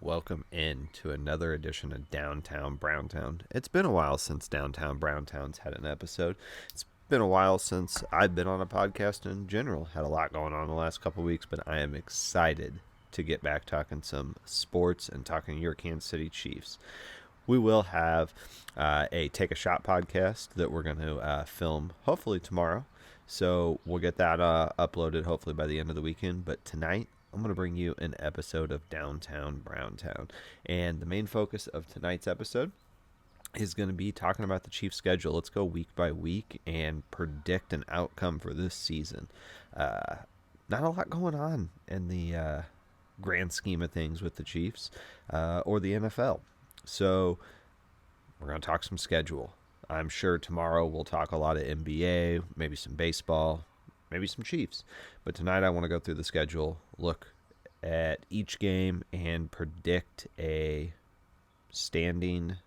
welcome in to another edition of Downtown Browntown. It's been a while since Downtown Browntown's had an episode. It's been a while since I've been on a podcast in general. Had a lot going on the last couple of weeks, but I am excited to get back talking some sports and talking your Kansas City Chiefs. We will have a Take a Shot podcast that we're going to film hopefully tomorrow. So we'll get that uploaded hopefully by the end of the weekend. But tonight, I'm going to bring you an episode of Downtown Browntown. And the main focus of tonight's episode is going to be talking about the Chiefs' schedule. Let's go week by week and predict an outcome for this season. Not a lot going on in the grand scheme of things with the Chiefs or the NFL. So we're going to talk some schedule. I'm sure tomorrow we'll talk a lot of NBA, maybe some baseball, maybe some Chiefs. But tonight I want to go through the schedule, look at each game, and predict a standing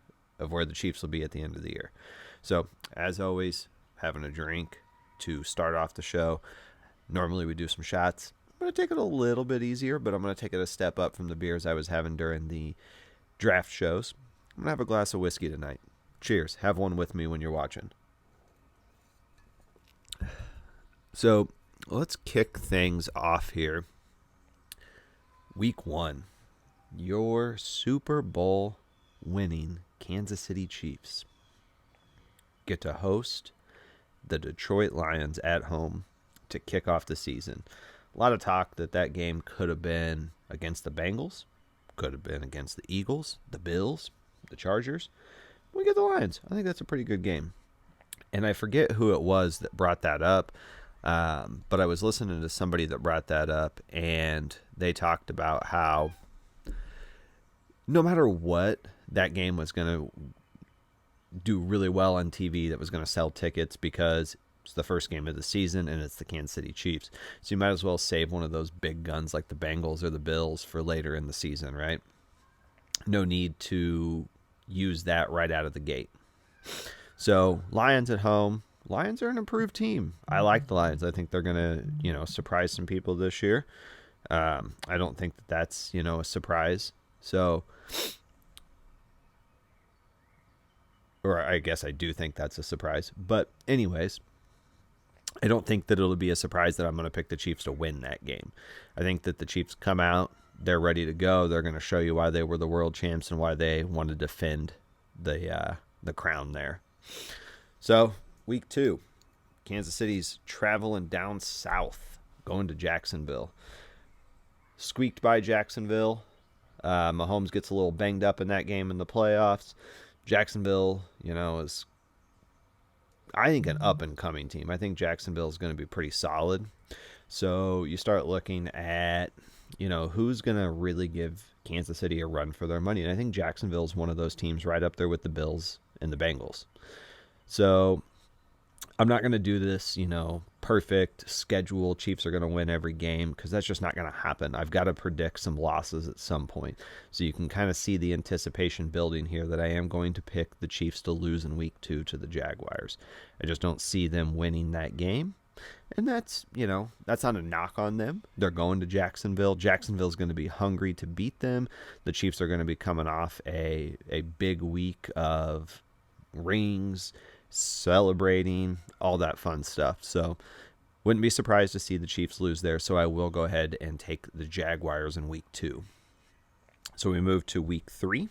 of where the Chiefs will be at the end of the year. So, as always, having a drink to start off the show. Normally we do some shots. I'm going to take it a little bit easier, but I'm going to take it a step up from the beers I was having during the draft shows. I'm going to have a glass of whiskey tonight. Cheers. Have one with me when you're watching. So let's kick things off here. Week 1. Your Super Bowl winning Kansas City Chiefs get to host the Detroit Lions at home to kick off the season. A lot of talk that game could have been against the Bengals, could have been against the Eagles, the Bills, the Chargers. We get the Lions. I think that's a pretty good game. And I forget who it was that brought that up, but I was listening to somebody that brought that up, and they talked about how no matter what, that game was going to do really well on TV, that was going to sell tickets because it's the first game of the season and it's the Kansas City Chiefs. So you might as well save one of those big guns like the Bengals or the Bills for later in the season, right? No need to use that right out of the gate. So Lions at home. Lions are an improved team. I like the Lions. I think they're going to, surprise some people this year. I don't think that's, a surprise. So, or I guess I do think that's a surprise. But anyways, I don't think that it'll be a surprise that I'm going to pick the Chiefs to win that game. I think that the Chiefs come out, they're ready to go. They're going to show you why they were the world champs and why they want to defend the crown there. So, week 2, Kansas City's traveling down south, going to Jacksonville. Squeaked by Jacksonville. Mahomes gets a little banged up in that game in the playoffs. Jacksonville, is, I think, an up-and-coming team. I think Jacksonville is going to be pretty solid. So you start looking at, who's going to really give Kansas City a run for their money. And I think Jacksonville is one of those teams right up there with the Bills and the Bengals. So I'm not going to do this, perfect schedule. Chiefs are going to win every game because that's just not going to happen. I've got to predict some losses at some point. So you can kind of see the anticipation building here that I am going to pick the Chiefs to lose in week 2 to the Jaguars. I just don't see them winning that game. And that's not a knock on them. They're going to Jacksonville. Jacksonville's going to be hungry to beat them. The Chiefs are going to be coming off a big week of rings, celebrating, all that fun stuff. So wouldn't be surprised to see the Chiefs lose there. So I will go ahead and take the Jaguars in week 2. So we move to week 3,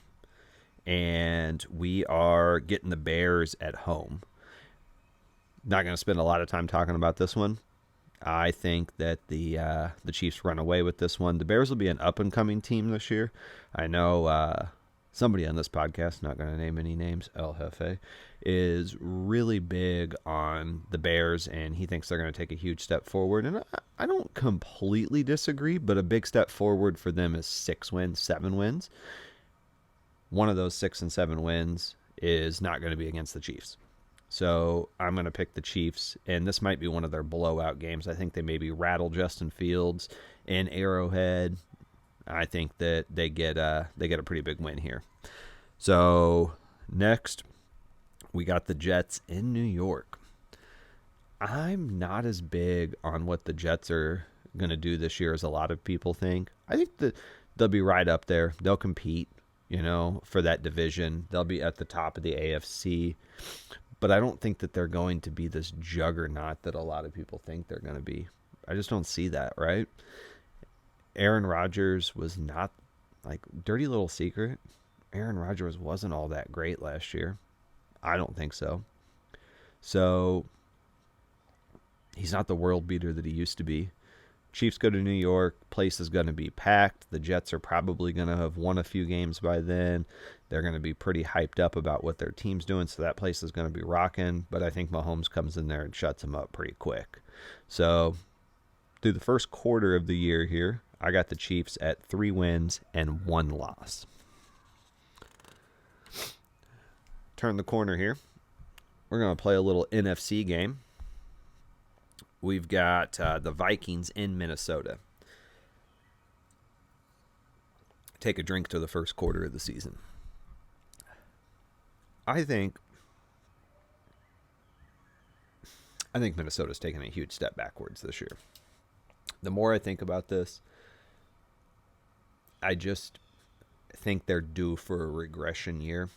and we are getting the Bears at home. Not going to spend a lot of time talking about this one. I think that the Chiefs run away with this one. The Bears will be an up-and-coming team this year. I know somebody on this podcast, not going to name any names, El Jefe, is really big on the Bears, and he thinks they're going to take a huge step forward. And I don't completely disagree, but a big step forward for them is 6 wins, 7 wins. One of those 6 and 7 wins is not going to be against the Chiefs. So I'm going to pick the Chiefs, and this might be one of their blowout games. I think they maybe rattle Justin Fields in Arrowhead. I think that they get a pretty big win here. So next, we got the Jets in New York. I'm not as big on what the Jets are going to do this year as a lot of people think. I think they'll be right up there. They'll compete, for that division. They'll be at the top of the AFC. But I don't think that they're going to be this juggernaut that a lot of people think they're going to be. I just don't see that, right? Aaron Rodgers was not, like, dirty little secret. Aaron Rodgers wasn't all that great last year. I don't think so. So he's not the world beater that he used to be. Chiefs go to New York. Place is going to be packed. The Jets are probably going to have won a few games by then. They're going to be pretty hyped up about what their team's doing, so that place is going to be rocking. But I think Mahomes comes in there and shuts them up pretty quick. So through the first quarter of the year here, I got the Chiefs at 3 wins and 1 loss. Turn the corner here. We're going to play a little NFC game. We've got the Vikings in Minnesota. Take a drink to the first quarter of the season. I think Minnesota's taken a huge step backwards this year. The more I think about this, I just think they're due for a regression year.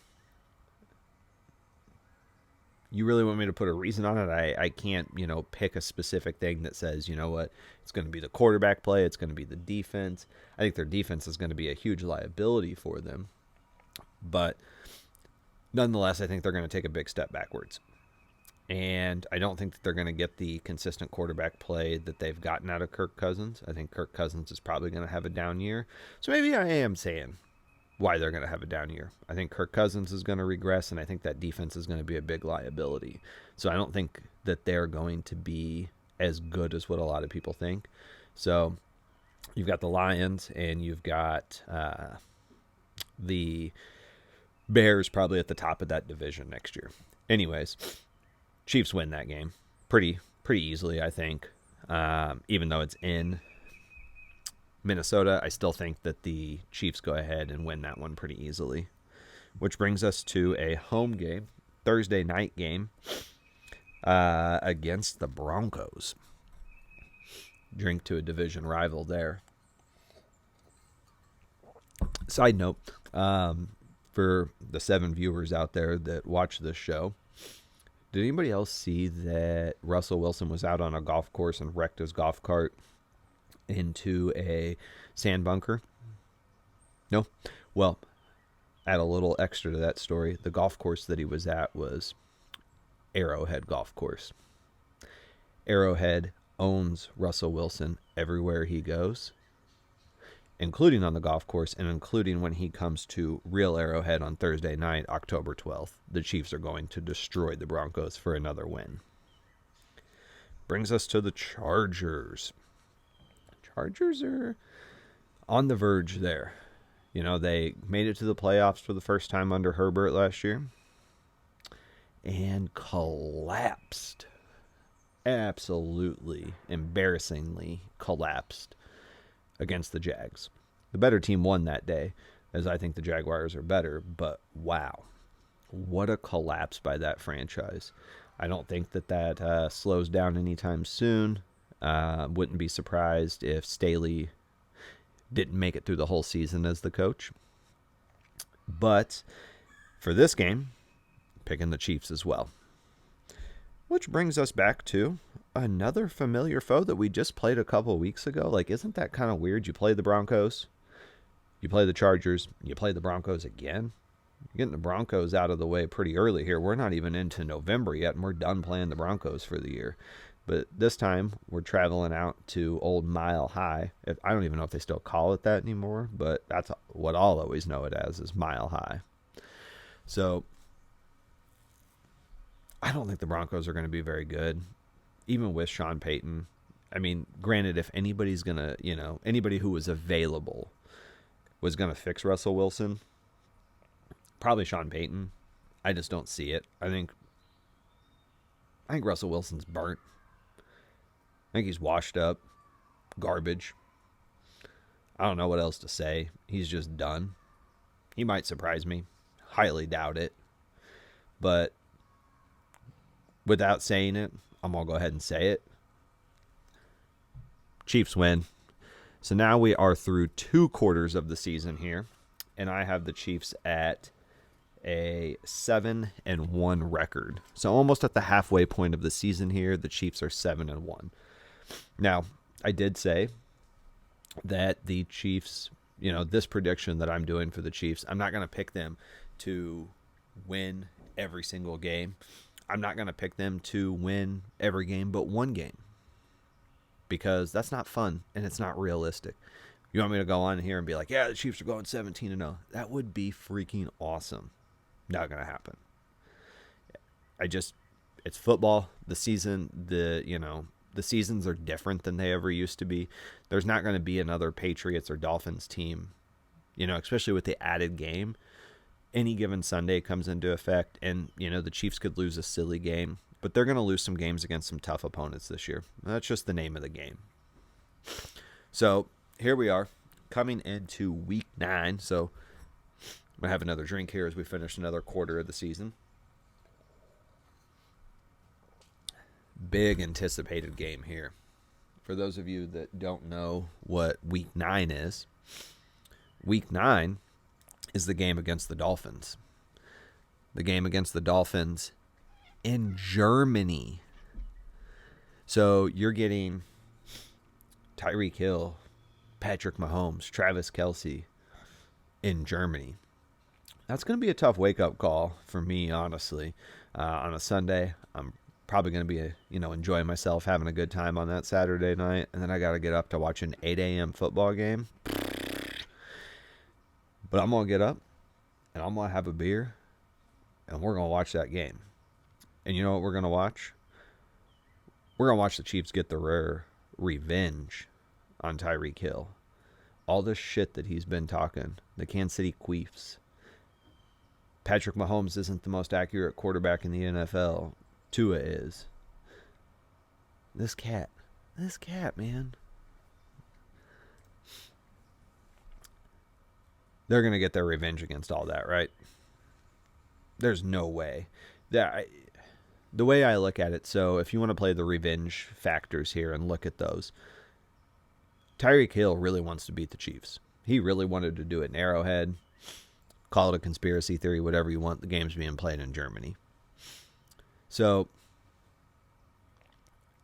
You really want me to put a reason on it? I can't, pick a specific thing that says, you know what, it's going to be the quarterback play, it's going to be the defense. I think their defense is going to be a huge liability for them. But nonetheless, I think they're going to take a big step backwards. And I don't think that they're going to get the consistent quarterback play that they've gotten out of Kirk Cousins. I think Kirk Cousins is probably going to have a down year. So maybe I am saying why they're going to have a down year. I think Kirk Cousins is going to regress, and I think that defense is going to be a big liability. So I don't think that they're going to be as good as what a lot of people think. So you've got the Lions, and you've got the Bears probably at the top of that division next year. Anyways, Chiefs win that game pretty easily, I think. Even though it's in Minnesota, I still think that the Chiefs go ahead and win that one pretty easily. Which brings us to a home game, Thursday night game, against the Broncos. Drink to a division rival there. Side note, for the 7 viewers out there that watch this show, did anybody else see that Russell Wilson was out on a golf course and wrecked his golf cart into a sand bunker? No? Well, add a little extra to that story. The golf course that he was at was Arrowhead Golf Course. Arrowhead owns Russell Wilson everywhere he goes, including on the golf course and including when he comes to real Arrowhead on Thursday night, October 12th. The Chiefs are going to destroy the Broncos for another win. Brings us to the Chargers. Chargers are on the verge there. They made it to the playoffs for the first time under Herbert last year and collapsed. Absolutely, embarrassingly collapsed against the Jags. The better team won that day, as I think the Jaguars are better, but wow, what a collapse by that franchise. I don't think that slows down anytime soon. Wouldn't be surprised if Staley didn't make it through the whole season as the coach. But for this game, picking the Chiefs as well. Which brings us back to another familiar foe that we just played a couple weeks ago. Like, isn't that kind of weird? You play the Broncos, you play the Chargers, you play the Broncos again. You're getting the Broncos out of the way pretty early here. We're not even into November yet, and we're done playing the Broncos for the year. But this time, we're traveling out to Old Mile High. I don't even know if they still call it that anymore, but that's what I'll always know it as, is Mile High. So I don't think the Broncos are going to be very good, even with Sean Payton. I mean, granted, if anybody's going to, anybody who was available was going to fix Russell Wilson, probably Sean Payton. I just don't see it. I think Russell Wilson's burnt. I think he's washed up. Garbage. I don't know what else to say. He's just done. He might surprise me. Highly doubt it. But without saying it, I'm going to go ahead and say it. Chiefs win. So now we are through 2 quarters of the season here, and I have the Chiefs at a 7-1 record. So almost at the halfway point of the season here, the Chiefs are 7-1. Now, I did say that the Chiefs, this prediction that I'm doing for the Chiefs, I'm not going to pick them to win every single game. I'm not going to pick them to win every game but one game, because that's not fun and it's not realistic. You want me to go on here and be like, yeah, the Chiefs are going 17-0. That would be freaking awesome. Not going to happen. It's football. The seasons are different than they ever used to be. There's not going to be another Patriots or Dolphins team, especially with the added game. Any given Sunday comes into effect, and, the Chiefs could lose a silly game, but they're going to lose some games against some tough opponents this year. That's just the name of the game. So here we are coming into week 9. So I'm going to have another drink here as we finish another quarter of the season. Big anticipated game here. For those of you that don't know what week 9 is, week 9 is the game against the Dolphins. The game against the Dolphins in Germany. So you're getting Tyreek Hill, Patrick Mahomes, Travis Kelce in Germany. That's going to be a tough wake-up call for me, honestly. On a Sunday, I'm probably going to be enjoying myself, having a good time on that Saturday night, and then I got to get up to watch an 8 a.m. football game. But I'm going to get up, and I'm going to have a beer, and we're going to watch that game. And you know what we're going to watch? We're going to watch the Chiefs get their revenge on Tyreek Hill. All this shit that he's been talking, the Kansas City Chiefs. Patrick Mahomes isn't the most accurate quarterback in the NFL. Tua is. This cat, man. They're going to get their revenge against all that, right? There's no way. The way I look at it, so if you want to play the revenge factors here and look at those, Tyreek Hill really wants to beat the Chiefs. He really wanted to do it in Arrowhead. Call it a conspiracy theory, whatever you want. The game's being played in Germany. So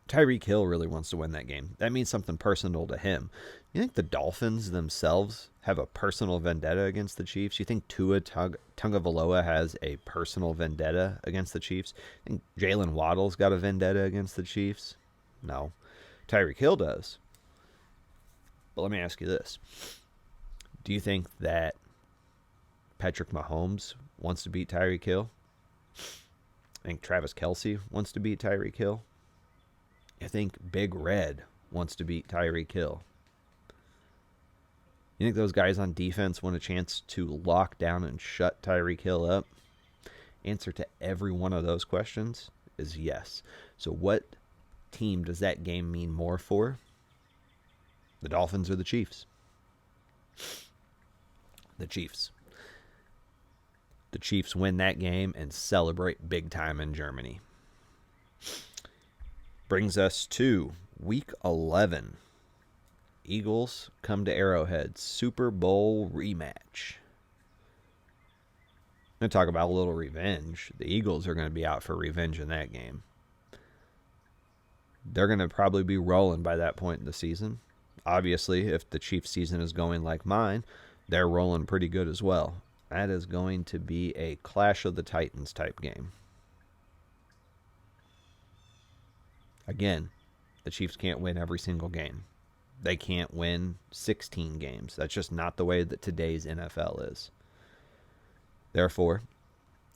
Tyreek Hill really wants to win that game. That means something personal to him. You think the Dolphins themselves have a personal vendetta against the Chiefs? You think Tua Tagovailoa has a personal vendetta against the Chiefs? You think Jalen Waddle's got a vendetta against the Chiefs? No. Tyreek Hill does. But let me ask you this. Do you think that Patrick Mahomes wants to beat Tyreek Hill? I think Travis Kelce wants to beat Tyreek Hill. I think Big Red wants to beat Tyreek Hill. You think those guys on defense want a chance to lock down and shut Tyreek Hill up? Answer to every one of those questions is yes. So what team does that game mean more for? The Dolphins or the Chiefs? The Chiefs. The Chiefs win that game and celebrate big time in Germany. Brings us to week 11. Eagles come to Arrowhead. Super Bowl rematch. I'm going to talk about a little revenge. The Eagles are going to be out for revenge in that game. They're going to probably be rolling by that point in the season. Obviously, if the Chiefs season is going like mine, they're rolling pretty good as well. That is going to be a Clash of the Titans type game. Again, the Chiefs can't win every single game. They can't win 16 games. That's just not the way that today's NFL is. Therefore,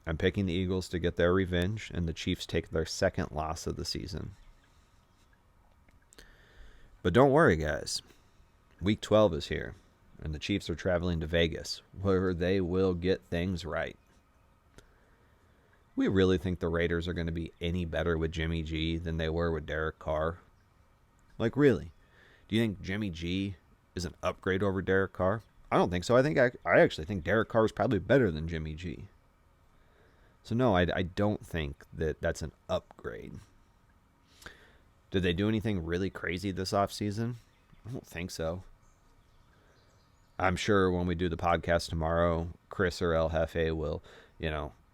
I'm picking the Eagles to get their revenge, and the Chiefs take their second loss of the season. But don't worry, guys. Week 12 is here, and the Chiefs are traveling to Vegas, where they will get things right. We really think the Raiders are going to be any better with Jimmy G than they were with Derek Carr? Like, really? Do you think Jimmy G is an upgrade over Derek Carr? I don't think so. I actually think Derek Carr is probably better than Jimmy G. So no, I don't think that that's an upgrade. Did they do anything really crazy this offseason? I don't think so. I'm sure when we do the podcast tomorrow, Chris or El Jefe will,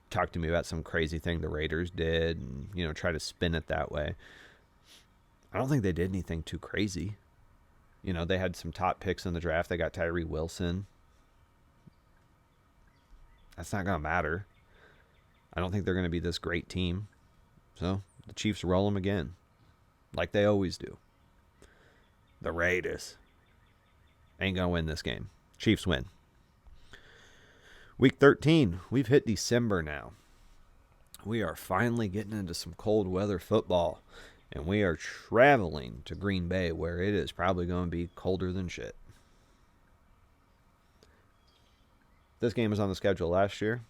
talk to me about some crazy thing the Raiders did and, try to spin it that way. I don't think they did anything too crazy. They had some top picks in the draft. They got Tyree Wilson. That's not going to matter. I don't think they're going to be this great team. So the Chiefs roll them again, like they always do. The Raiders ain't going to win this game. Chiefs win. Week 13. We've hit December now. We are finally getting into some cold weather football. And we are traveling to Green Bay, where it is probably going to be colder than shit. This game was on the schedule last year.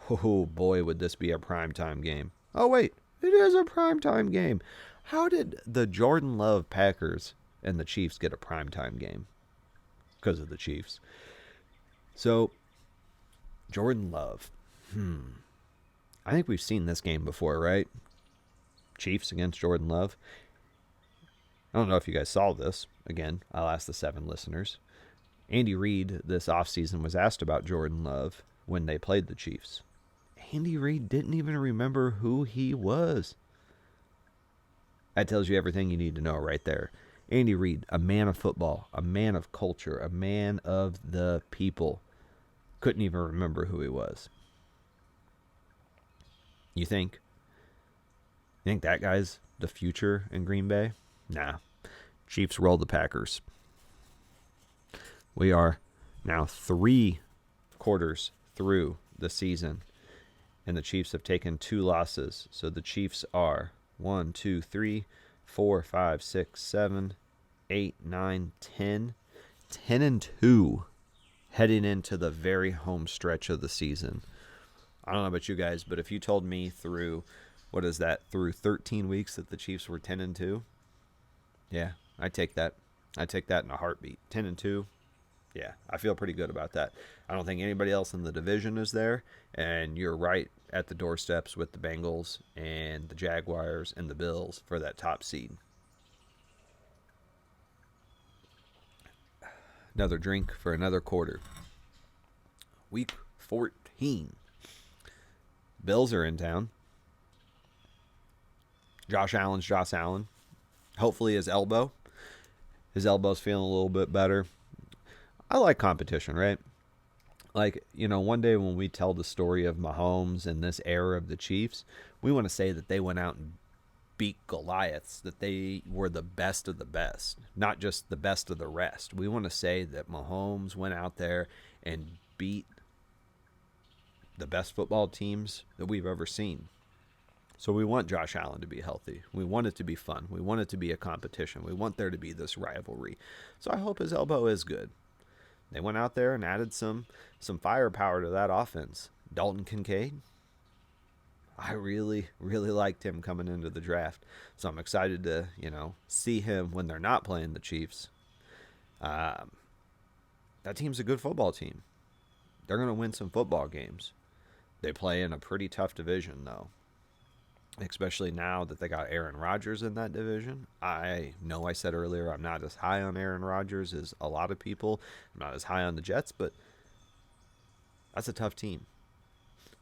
Oh boy, would this be a primetime game. Oh wait, it is a primetime game. How did the Jordan Love Packers and the Chiefs get a primetime game? Because of the Chiefs. So, Jordan Love. I think we've seen this game before, right? Chiefs against Jordan Love. I don't know if you guys saw this. Again, I'll ask the 7 listeners. Andy Reid this offseason was asked about Jordan Love when they played the Chiefs. Andy Reid didn't even remember who he was. That tells you everything you need to know right there. Andy Reid, a man of football, a man of culture, a man of the people, couldn't even remember who he was. You think that guy's the future in Green Bay? Nah. Chiefs roll the Packers. We are now 3 quarters through the season, and the Chiefs have taken 2 losses. So the Chiefs are 1, 2, 3, 4, 5, 6, 7, 8, 9, 10. 10-2 heading into the very home stretch of the season. I don't know about you guys, but if you told me through 13 weeks that the Chiefs were 10-2, yeah, I take that. I take that in a heartbeat. 10-2, yeah, I feel pretty good about that. I don't think anybody else in the division is there, and you're right at the doorsteps with the Bengals and the Jaguars and the Bills for that top seed. Another drink for another quarter. Week 14. Bills are in town. Josh Allen. Hopefully his elbow's feeling a little bit better. I like competition, right? Like, one day when we tell the story of Mahomes and this era of the Chiefs, we want to say that they went out and beat Goliaths, that they were the best of the best, not just the best of the rest. We want to say that Mahomes went out there and beat the best football teams that we've ever seen. So we want Josh Allen to be healthy. We want it to be fun. We want it to be a competition. We want there to be this rivalry. So I hope his elbow is good. They went out there and added some firepower to that offense. Dalton Kincaid, I really, really liked him coming into the draft. So I'm excited to, see him when they're not playing the Chiefs. That team's a good football team. They're going to win some football games. They play in a pretty tough division, though. Especially now that they got Aaron Rodgers in that division. I know I said earlier I'm not as high on Aaron Rodgers as a lot of people. I'm not as high on the Jets, but that's a tough team.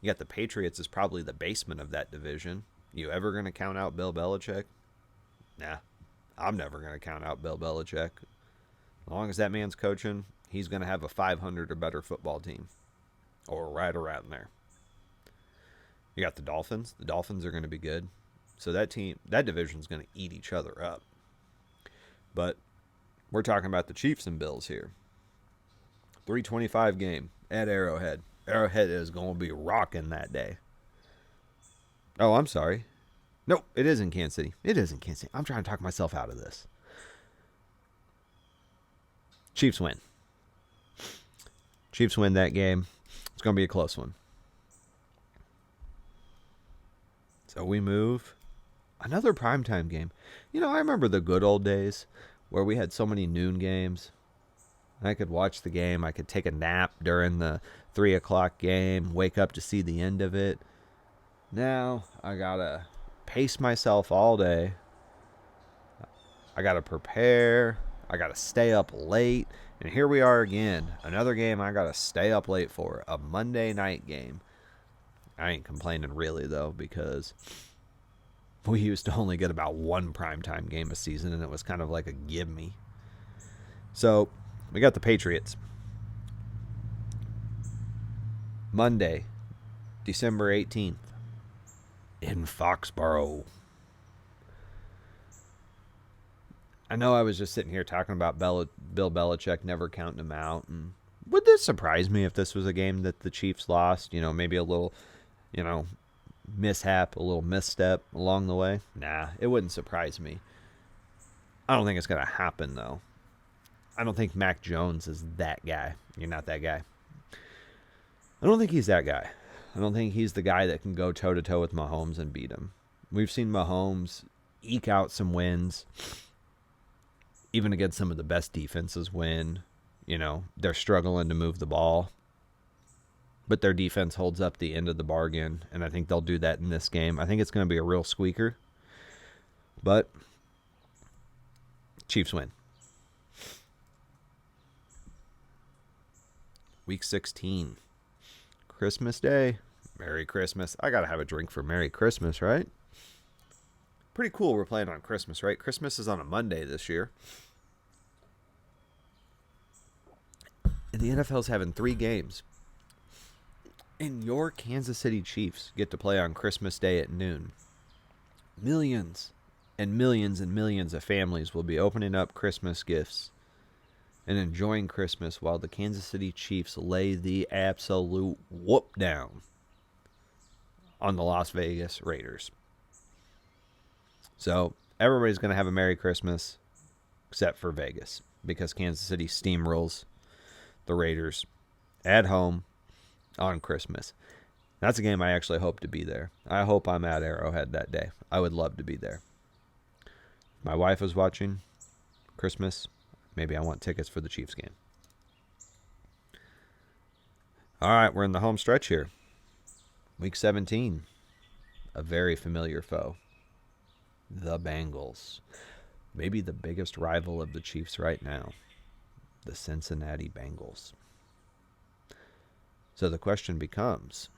You got the Patriots as probably the basement of that division. You ever going to count out Bill Belichick? Nah, I'm never going to count out Bill Belichick. As long as that man's coaching, he's going to have a 500 or better football team. Or right around there. You got the Dolphins. The Dolphins are going to be good. So that division's going to eat each other up. But we're talking about the Chiefs and Bills here. 3:25 game at Arrowhead. Arrowhead is going to be rocking that day. Oh, I'm sorry. Nope, it is in Kansas City. It is in Kansas City. I'm trying to talk myself out of this. Chiefs win. Chiefs win that game. It's going to be a close one. So we move. Another primetime game. I remember the good old days where we had so many noon games. I could watch the game. I could take a nap during the 3 o'clock game, wake up to see the end of it. Now I got to pace myself all day. I got to prepare. I got to stay up late And here we are again. Another game I got to stay up late for. A Monday night game. I ain't complaining really, though, because we used to only get about one primetime game a season, and it was kind of like a give me. So, we got the Patriots. Monday, December 18th, in Foxborough. I know I was just sitting here talking about Bill Belichick never counting him out. And would this surprise me if this was a game that the Chiefs lost? Maybe a little, mishap, a little misstep along the way? Nah, it wouldn't surprise me. I don't think it's going to happen, though. I don't think Mac Jones is that guy. You're not that guy. I don't think he's that guy. I don't think he's the guy that can go toe-to-toe with Mahomes and beat him. We've seen Mahomes eke out some wins, even against some of the best defenses when, they're struggling to move the ball. But their defense holds up the end of the bargain, and I think they'll do that in this game. I think it's going to be a real squeaker. But Chiefs win. Week 16. Christmas Day. Merry Christmas. I got to have a drink for Merry Christmas, right? Pretty cool we're playing on Christmas, right? Christmas is on a Monday this year. And the NFL's having 3 games. And your Kansas City Chiefs get to play on Christmas Day at noon. Millions and millions and millions of families will be opening up Christmas gifts and enjoying Christmas while the Kansas City Chiefs lay the absolute whoop down on the Las Vegas Raiders. So everybody's going to have a Merry Christmas except for Vegas, because Kansas City steamrolls the Raiders at home on Christmas. That's a game I actually hope to be there. I hope I'm at Arrowhead that day. I would love to be there. My wife was watching Christmas. Maybe I want tickets for the Chiefs game. All right, we're in the home stretch here. Week 17. A very familiar foe. The Bengals. Maybe the biggest rival of the Chiefs right now. The Cincinnati Bengals. So the question becomes,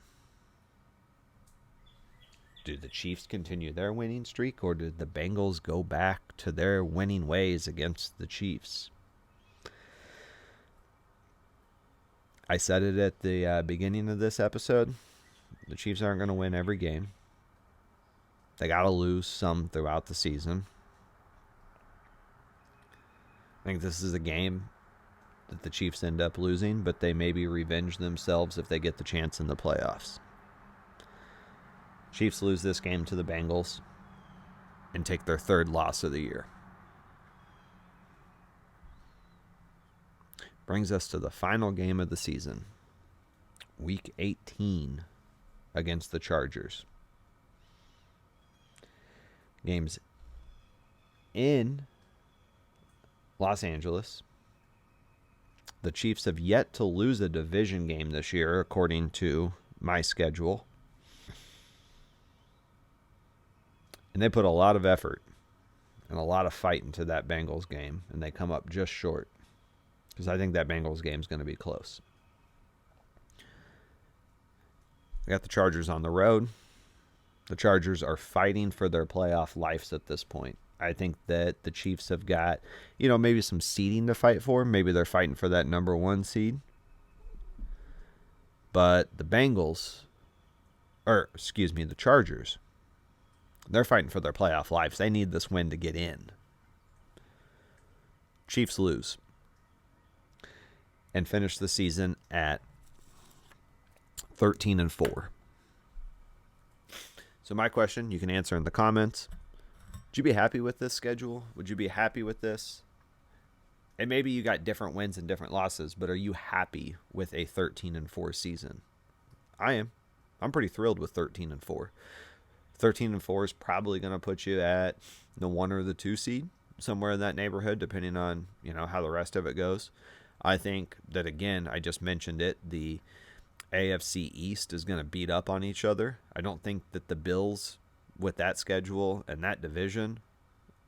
do the Chiefs continue their winning streak, or did the Bengals go back to their winning ways against the Chiefs? I said it at the beginning of this episode. The Chiefs aren't going to win every game. They got to lose some throughout the season. I think this is a game that the Chiefs end up losing, but they maybe revenge themselves if they get the chance in the playoffs. Chiefs lose this game to the Bengals and take their 3rd loss of the year. Brings us to the final game of the season. Week 18 against the Chargers. Games in Los Angeles. The Chiefs have yet to lose a division game this year, according to my schedule. And they put a lot of effort and a lot of fight into that Bengals game, and they come up just short, because I think that Bengals game is going to be close. We got the Chargers on the road. The Chargers are fighting for their playoff lives at this point. I think that the Chiefs have got, maybe some seeding to fight for. Maybe they're fighting for that number 1 seed. But the the Chargers, they're fighting for their playoff lives. They need this win to get in. Chiefs lose and finish the season at 13-4. So my question, you can answer in the comments. Would you be happy with this schedule? Would you be happy with this? And maybe you got different wins and different losses, but are you happy with a 13-4 season? I am. I'm pretty thrilled with 13-4. 13-4 is probably going to put you at the 1 or the 2 seed, somewhere in that neighborhood, depending on, how the rest of it goes. I think that, again, I just mentioned it, the AFC East is going to beat up on each other. I don't think that the Bills, with that schedule and that division,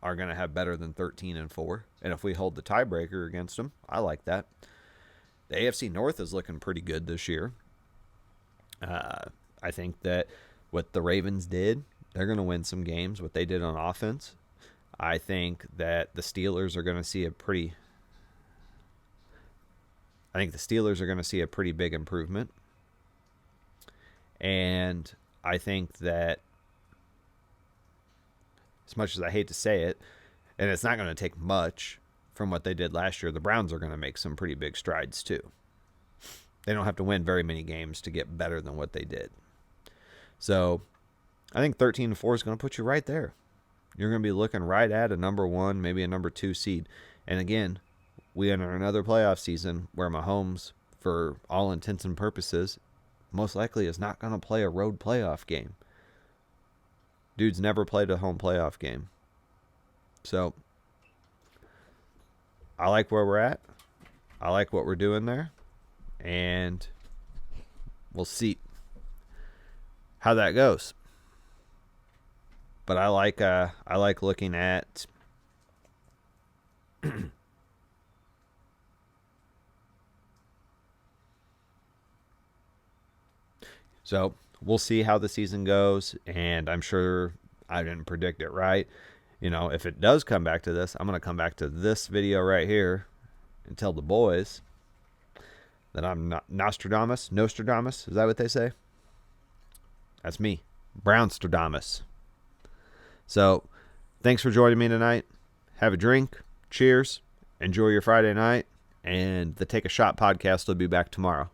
are going to have better than 13-4. And if we hold the tiebreaker against them, I like that. The AFC North is looking pretty good this year. I think that what the Ravens did, they're going to win some games. What they did on offense, I think that the Steelers are going to see a pretty big improvement. And I think that, as much as I hate to say it, and it's not going to take much from what they did last year, the Browns are going to make some pretty big strides too. They don't have to win very many games to get better than what they did. So I think 13-4 is going to put you right there. You're going to be looking right at a number 1, maybe a number 2 seed. And again, we enter another playoff season where Mahomes, for all intents and purposes, most likely is not going to play a road playoff game. Dude's never played a home playoff game. So I like where we're at. I like what we're doing there. And we'll see how that goes. But I like looking at so we'll see how the season goes, and I'm sure I didn't predict it right. If it does come back to this, I'm going to come back to this video right here and tell the boys that I'm not Nostradamus. Is that what they say? That's me, Brownstradamus. So, thanks for joining me tonight. Have a drink. Cheers. Enjoy your Friday night. And the Take a Shot podcast will be back tomorrow.